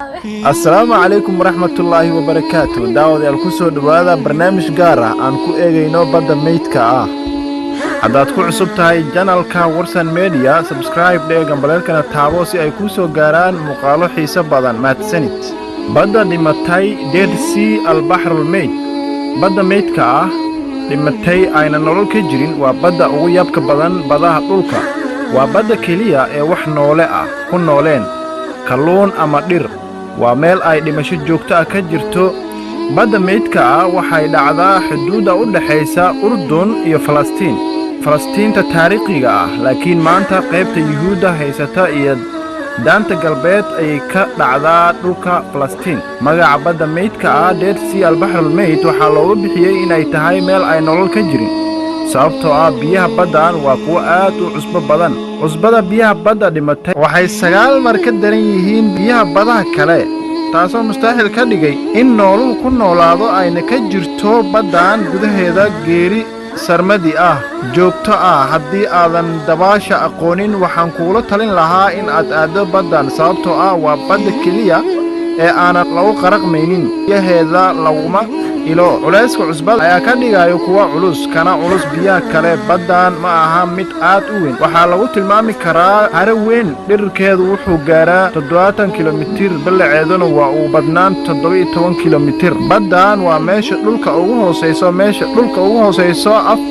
السلام عليكم ورحمة الله وبركاته. داود الكسو دوادا برنامج قارة أنكو إيغينو بدا ميتكا haddaad ku cusub tahay janalka Warsan Media subscribe dheegan balalkana taabo si ay ku soo gaaraan muuqaalo xiiso badan mahadsanid. Badda dhimatay Dead Sea al-Bahr al-Mayt. Badda meydka dhimatay ayna nolol ka jirin waa badda ugu yabka badan badaha dhulka. Waa badda kaliya ee wax noole ku nooleen kalluun ama dhir. Waa meel ay dhimasho joogto ka jirto. badda meydka waxay dhacdaa xuduudda u dhaxaysa Urdun iyo Falastiin. Falastiinta taariikhiga laakiin maanta qaybta Yuhuudda haysata iyo daanta galbeed ay ka dhacdaa dhulka Falastiin. Magaca badda meydka Dead Sea al-Bahr al-Mayt waxaa loogu bixiyay inay tahay meel ay nolol ka jirin. sababtoo biyaha baddan waa kuwa aad u cusbo badan. Cusbada biyaha badda dhimatay waxay 9 mar ka daran yihiin biyaha badaha kale. taasoo mustaahil ka dhigay in nooluhu ku noolaado ayna ka jirto baddan gudaheeda geeri sarmadi joogto haddii aadan dabaasha aqoonin waxaan kuula talin lahaa in aad aado baddan sababtoo waa badda kaliya ee aanan lagu qaraqmaynin biyaheeda laguma ilo culayska cusbada ayaa ka dhigayo kuwa culus kana culus biyaha kale. baddan ma aha mid aad u weyn, waxaa lagu tilmaami karaa haro weyn. dhirkeedu wuxuu gaaraa 70 kilomitir, ballaceeduna waa uu badnaan 17 kilomitir. baddan waa meesha dhulka ugu hooseyso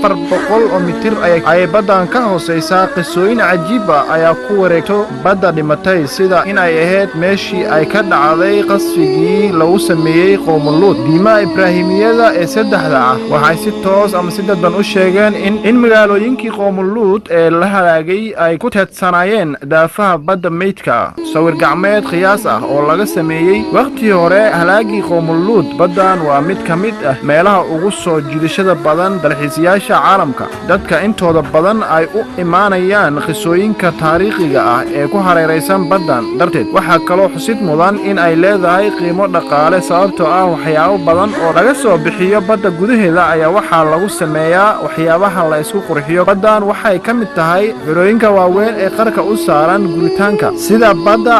400 oo mitir ayay baddan ka hooseysaa. qisooyin cajiib ayaa ku wareegto badda dhimatay sida in ay ahayd meeshii ay ka dhacday qasfigii lagu sameeyay Qowmuluud. diimaha ibraahimiyada ee saddexda waxay si toos ama si dadban u sheegeen in magaalooyinkii Qowmuluud ee la halaagay ay ku teedsanaayeen daafaha badda meydka. sawir gacmeed qiyaas oo laga sameeyay waqti hore halaagii Qowmuluud. baddan waa mid ka mid meelaha ugu soo jiidashada badan dalxiisayaasha caalamka. dadka intooda badan ay u imaanayaan qisooyinka taariikhiga ee ku hareeraysan baddan darteed. waxaa kaloo xusid mudan in ay leedahay qiimo dhaqaale sababtoo waxyaabo badan oo laga soo bixiyo badda gudaheeda ayaa waxaa lagu sameeyaa waxyaabaha la isku qurxiyo. baddan waxay ka mid tahay xirooyinka waaweyn ee qarka u saaran guritaanka sida badda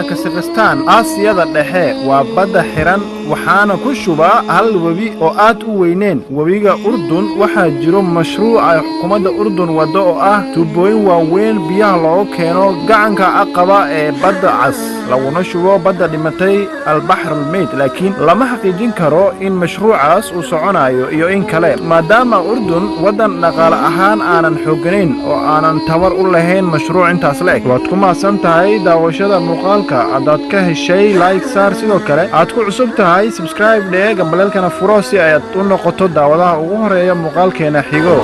Kazakhstan. Aasiyada dhexe waa badda xiran waxaana ku shuba hal webi oo aad u weyneen webiga Urdun. waxaa jiro mashruuc ay xukuumadda Urdun wado oo tuubooyin waaweyn biyaha loo keeno gacanka Aqaba ee badda Cas laguna shubo badda dhimatay al-Bahr al-Mayt. laakiin lama xaqiijin karo in mashruucaas uu soconayo iyo in kale maadaama Urdun wadan dhaqaale ahaan aanan xooganayn oo aanan tabar u lahayn mashruuc intaas la eg. waad ku maasan tahay daawashada muuqaalka. haddaad ka heshay like saar, sidoo kale aad ku cusub tahay subscribe dheega balalkana furo si aad u noqoto daawadaha ugu horeeya muuqaalkeena xigo.